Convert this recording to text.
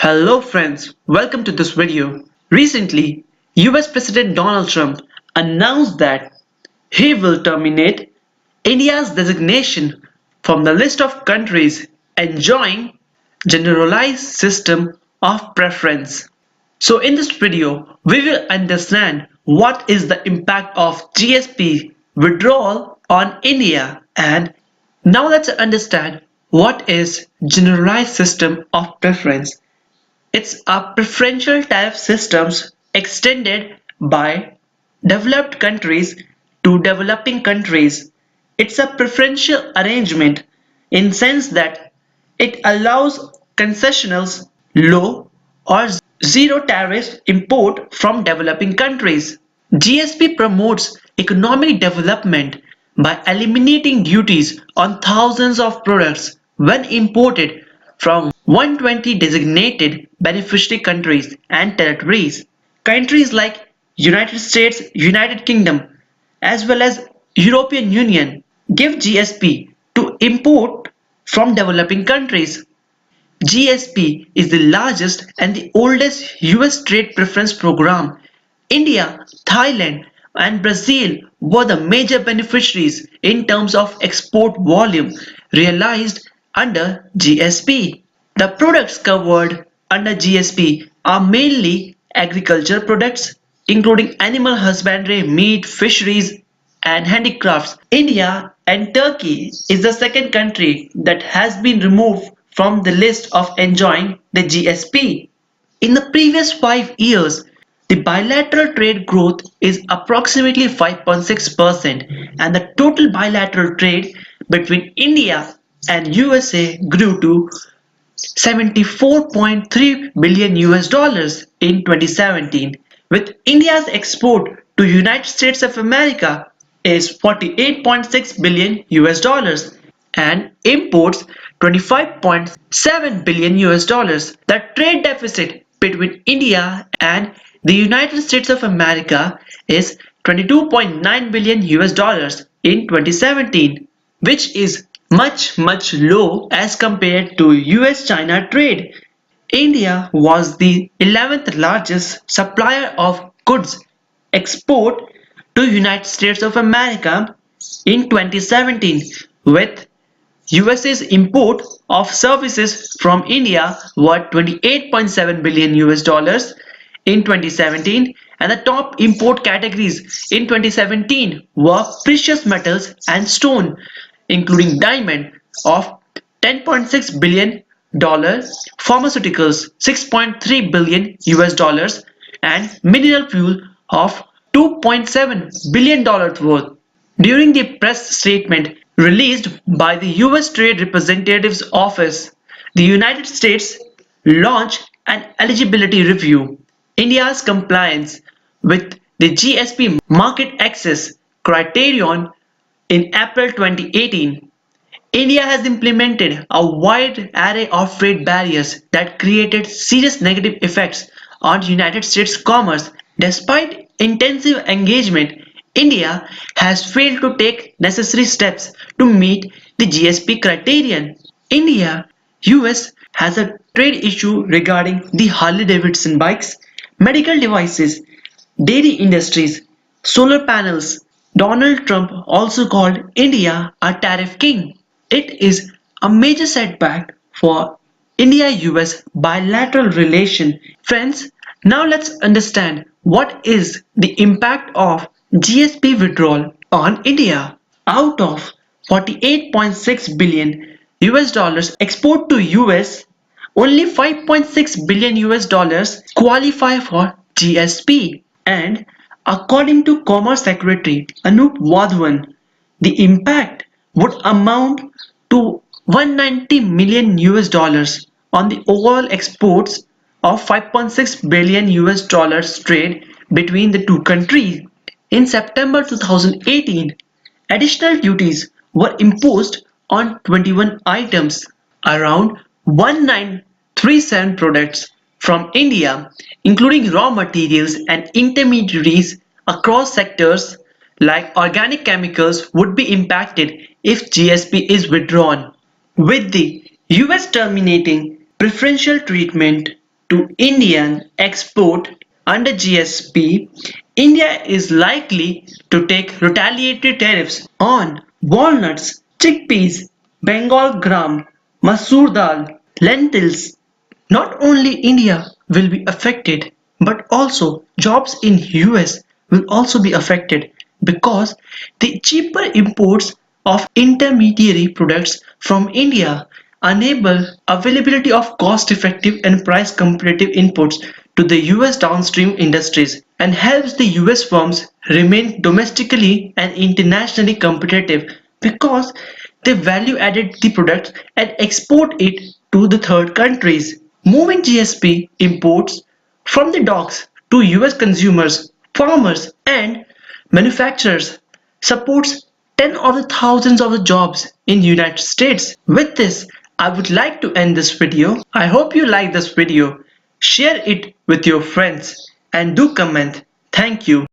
Hello friends, welcome to this video. Recently, US President Donald Trump announced that he will terminate India's designation from the list of countries enjoying Generalized System of Preference. So in this video, we will understand what is the impact of GSP withdrawal on India, and now let's understand what is Generalized System of Preference. It's a preferential tariff systems extended by developed countries to developing countries. It's a preferential arrangement in sense that it allows concessional, low or zero tariff import from developing countries. GSP promotes economic development by eliminating duties on thousands of products when imported from 120 designated beneficiary countries and territories. Countries like United States, United Kingdom, as well as European Union give GSP to import from developing countries. GSP is the largest and the oldest US trade preference program. India, Thailand, and Brazil were the major beneficiaries in terms of export volume realized under GSP. The products covered under GSP are mainly agriculture products, including animal husbandry, meat, fisheries, and handicrafts. India and Turkey is the second country that has been removed from the list of enjoying the GSP. In the previous 5 years, the bilateral trade growth is approximately 5.6%, and the total bilateral trade between India and USA grew to 74.3 billion US dollars in 2017, with India's export to United States of America is 48.6 billion US dollars and imports 25.7 billion US dollars. The trade deficit between India and the United States of America is 22.9 billion US dollars in 2017, which is much low as compared to US-China trade. India was the 11th largest supplier of goods export to United States of America in 2017, with USA's import of services from India were 28.7 billion US dollars in 2017, and the top import categories in 2017 were precious metals and stone, including diamond of 10.6 billion dollars, pharmaceuticals 6.3 billion US dollars, and mineral fuel of 2.7 billion dollars worth. During the press statement released by the US Trade Representative's Office, the United States launched an eligibility review. India's compliance with the GSP market access criterion in April 2018. India has implemented a wide array of trade barriers that created serious negative effects on United States commerce. Despite intensive engagement, India has failed to take necessary steps to meet the GSP criterion. India, US has a trade issue regarding the Harley-Davidson bikes, medical devices, dairy industries, solar panels. Donald Trump also called India a tariff king. It is a major setback for India-US bilateral relation. Friends, now let's understand what is the impact of GSP withdrawal on India. Out of 48.6 billion US dollars export to US, only 5.6 billion US dollars qualify for GSP. And according to Commerce Secretary Anup Wadhawan, the impact would amount to 190 million US dollars on the overall exports of 5.6 billion US dollars trade between the two countries. In September 2018, additional duties were imposed on 21 items, around 1937 products from India, including raw materials and intermediaries across sectors like organic chemicals would be impacted if GSP is withdrawn. With the US terminating preferential treatment to Indian export under GSP, India is likely to take retaliatory tariffs on walnuts, chickpeas, Bengal gram, masoor dal, lentils. Not only India will be affected, but also jobs in US will also be affected because the cheaper imports of intermediary products from India enable availability of cost-effective and price-competitive inputs to the US downstream industries and helps the US firms remain domestically and internationally competitive because they value added the products and export it to the third countries. Moving GSP imports from the docks to US consumers, farmers, and manufacturers supports 10 of the thousands of the jobs in the United States. With this, I would like to end this video. I hope you like this video. Share it with your friends and do comment. Thank you.